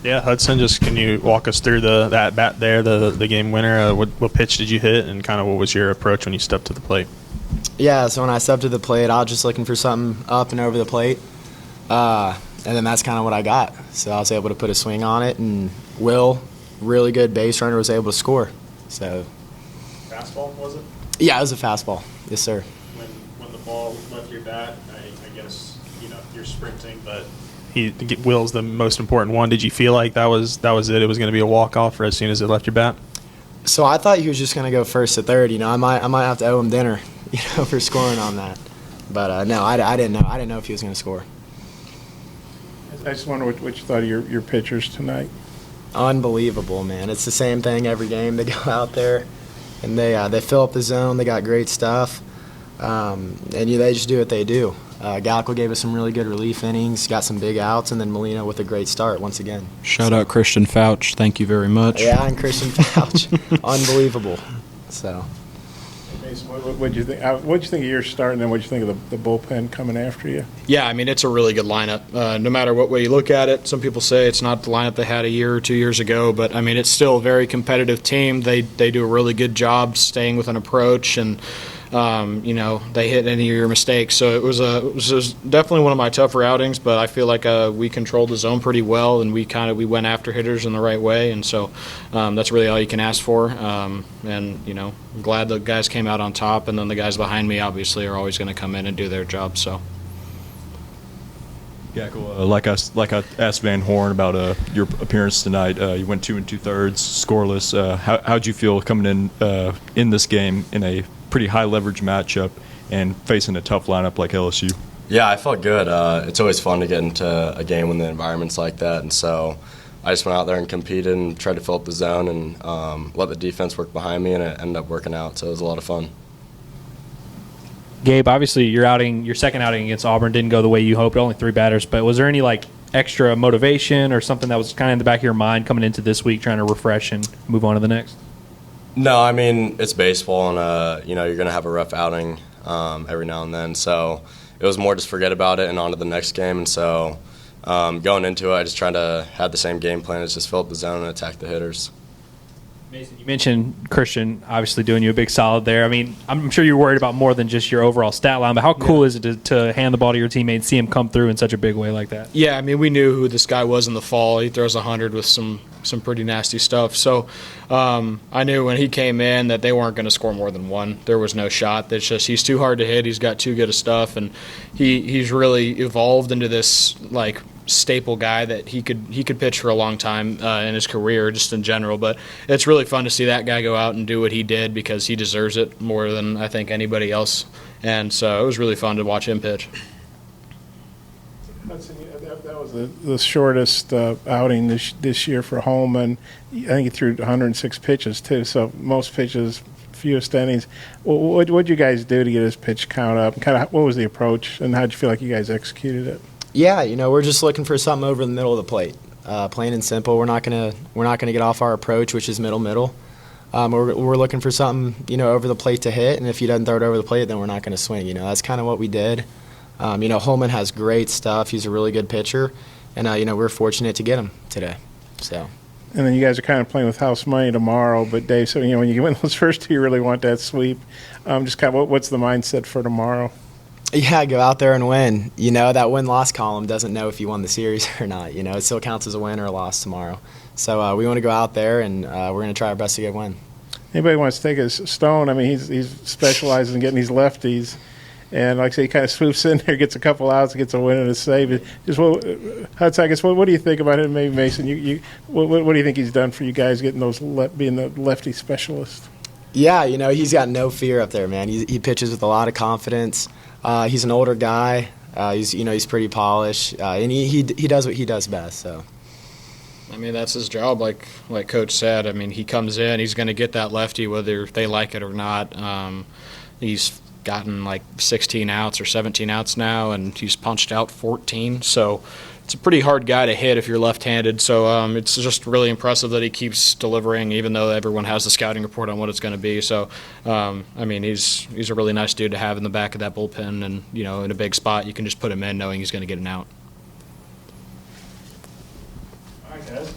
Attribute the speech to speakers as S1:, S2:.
S1: Yeah, Hudson, just can you walk us through that bat there, the game winner? What pitch did you hit, and kind of what was your approach when you stepped to the plate?
S2: Yeah, so when I stepped to the plate, I was just looking for something up and over the plate, and then that's kind of what I got. So I was able to put a swing on it, and Will, really good base runner, was able to score. So
S1: Fastball, was it?
S2: yeah, it was a fastball. Yes, sir.
S1: When the ball left your bat, I guess you're sprinting, but Will's the most important one. Did you feel like that was it? It was going to be a walk-off as soon as it left your bat?
S2: So I thought he was just going to go first to third. I might have to owe him dinner, for scoring on that. But no, I didn't know. I didn't know if he was going to score.
S3: I just wonder what you thought of your pitchers tonight.
S2: Unbelievable, man. It's the same thing every game. They go out there and they fill up the zone. They got great stuff, and they just do what they do. Gaeckle gave us some really good relief innings, got some big outs, and then Molina with a great start once again.
S4: Shout out Christian Fouch. Thank you very much.
S2: Yeah, and Christian Fouch. Unbelievable. So.
S3: Mason, what'd you think? What'd you think of your start, and then what'd you think of the bullpen coming after you?
S4: Yeah, I mean, it's a really good lineup. No matter what way you look at it, some people say it's not the lineup they had a year or 2 years ago, but I mean, it's still a very competitive team. They do a really good job staying with an approach, and they hit any of your mistakes. So it was definitely one of my tougher outings, but I feel like we controlled the zone pretty well, and we went after hitters in the right way, and so that's really all you can ask for. I'm glad the guys came out on top, and then the guys behind me obviously are always going to come in and do their job. So.
S5: Gaeckle, like I asked Van Horn about your appearance tonight. You went 2 2/3 scoreless. How'd you feel coming in this game in a pretty high leverage matchup and facing a tough lineup like LSU?
S6: Yeah, I felt good. It's always fun to get into a game when the environment's like that, and so I just went out there and competed and tried to fill up the zone and let the defense work behind me, and it ended up working out. So it was a lot of fun.
S7: Gabe, obviously your second outing against Auburn didn't go the way you hoped, only 3 batters, but was there any extra motivation or something that was kind of in the back of your mind coming into this week trying to refresh and move on to the next?
S6: No, I mean, it's baseball, and you're going to have a rough outing every now and then, so it was more just forget about it and on to the next game. And so going into it, I just tried to have the same game plan as just fill up the zone and attack the hitters.
S7: Mason, you mentioned Christian obviously doing you a big solid there. I mean, I'm sure you're worried about more than just your overall stat line, but how cool is it to hand the ball to your teammate and see him come through in such a big way like that?
S4: Yeah, I mean, we knew who this guy was in the fall. He throws 100 with some pretty nasty stuff. So I knew when he came in that they weren't going to score more than 1. There was no shot. It's just he's too hard to hit. He's got too good of stuff, and he's really evolved into this staple guy that he could pitch for a long time in his career, just in general. But it's really fun to see that guy go out and do what he did because he deserves it more than I think anybody else. And so it was really fun to watch him pitch.
S3: Hudson, that was the shortest outing this year for Holman. I think he threw 106 pitches too, so most pitches, fewest innings. What did you guys do to get his pitch count up? What was the approach, and how did you feel like you guys executed it?
S2: Yeah, we're just looking for something over the middle of the plate. Plain and simple. We're not gonna get off our approach, which is middle. We're looking for something over the plate to hit, and if he doesn't throw it over the plate, then we're not going to swing. That's kind of what we did. Holman has great stuff. He's a really good pitcher, and we're fortunate to get him today. So.
S3: And then you guys are kind of playing with house money tomorrow. But Dave, so when you win those first 2, you really want that sweep. Just kind of what's the mindset for tomorrow?
S2: Yeah, go out there and win. That win-loss column doesn't know if you won the series or not. It still counts as a win or a loss tomorrow. So we want to go out there, and we're going to try our best to get a win. Anybody
S3: wants to take a stone? I mean, he's specialized in getting these lefties. And like I say, he kind of swoops in there, gets a couple outs, gets a win and a save. Hudson, I guess, what do you think about him, maybe Mason? What do you think he's done for you guys, getting those being the lefty specialist?
S2: Yeah, he's got no fear up there, man. He pitches with a lot of confidence. He's an older guy. He's pretty polished, and he does what he does best. So,
S4: I mean, that's his job. Like Coach said, I mean, he comes in, he's going to get that lefty whether they like it or not. He's gotten like 16 outs or 17 outs now, and he's punched out 14. So it's a pretty hard guy to hit if you're left-handed. So it's just really impressive that he keeps delivering, even though everyone has the scouting report on what it's going to be. So, I mean, he's a really nice dude to have in the back of that bullpen, and in a big spot, you can just put him in knowing he's going to get an out.
S3: All right, guys.